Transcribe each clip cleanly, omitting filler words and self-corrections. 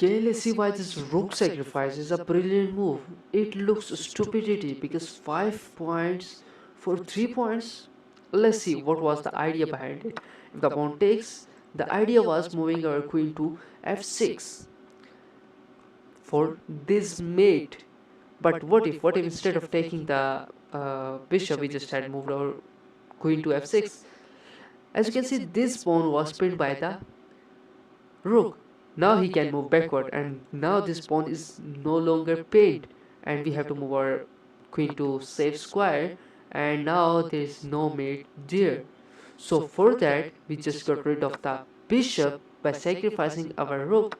Okay, let's see why this rook sacrifice is a brilliant move. It looks stupidity because 5 points for 3 points. Let's see what was the idea behind it. If the pawn takes, the idea was moving our queen to f6 for this mate. But what if instead of taking the bishop, we just had moved our queen to f6? As you can see, this pawn was pinned by the rook. Now he can move backward, and now this pawn is no longer pinned, and we have to move our queen to safe square, and now there is no mate there. So for that, we just got rid of the bishop by sacrificing our rook,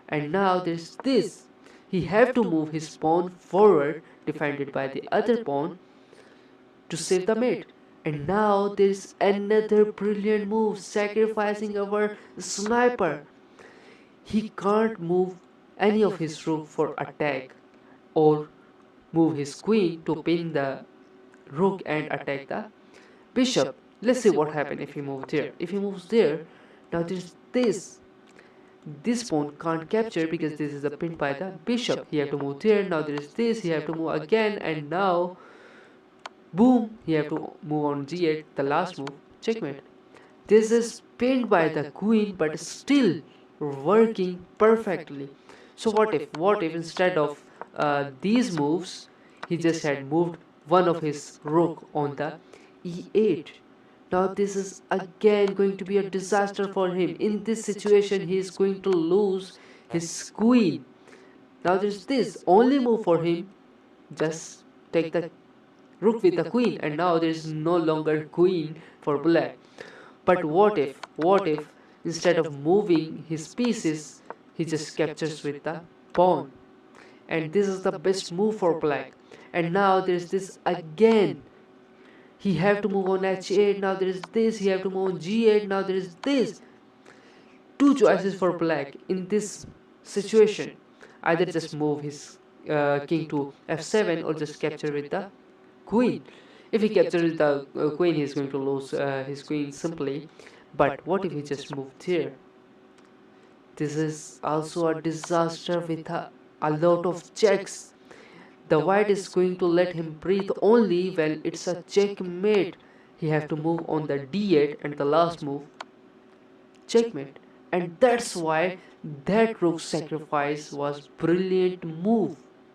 and now there's this. He have to move his pawn forward, defended by the other pawn, to save the mate. And now there's another brilliant move, sacrificing our sniper. He can't move any of his rook for attack, or move his queen to pin the rook and attack the bishop. Let's see what happens if he moves there. If he moves there, now there's this. This pawn can't capture because this is a pin by the bishop. He have to move there. Now there is this. He have to move again, and now boom. He have to move on g8. The last move, checkmate. This is pinned by the queen, but still working perfectly. So what if instead of these moves, he just had moved one of his rook on the e8? Now this is again going to be a disaster for him. In this situation, he is going to lose his queen. Now there's this only move for him. Just take the rook with the queen, and now there is no longer queen for black. But what if instead of moving his pieces, he just captures with the pawn? And this is the best move for black. And now there's this again. He have to move on h8. Now there is this. He have to move on g8. Now there is this. Two choices for black in this situation. Either just move his king to f7 or just capture with the queen. If he captures the queen, he's going to lose his queen simply. But what if he just moved here? This is also a disaster with a lot of checks. The white is going to let him breathe only when it's a checkmate. He have to move on the d8 and the last move, checkmate. And that's why that rook sacrifice was brilliant move.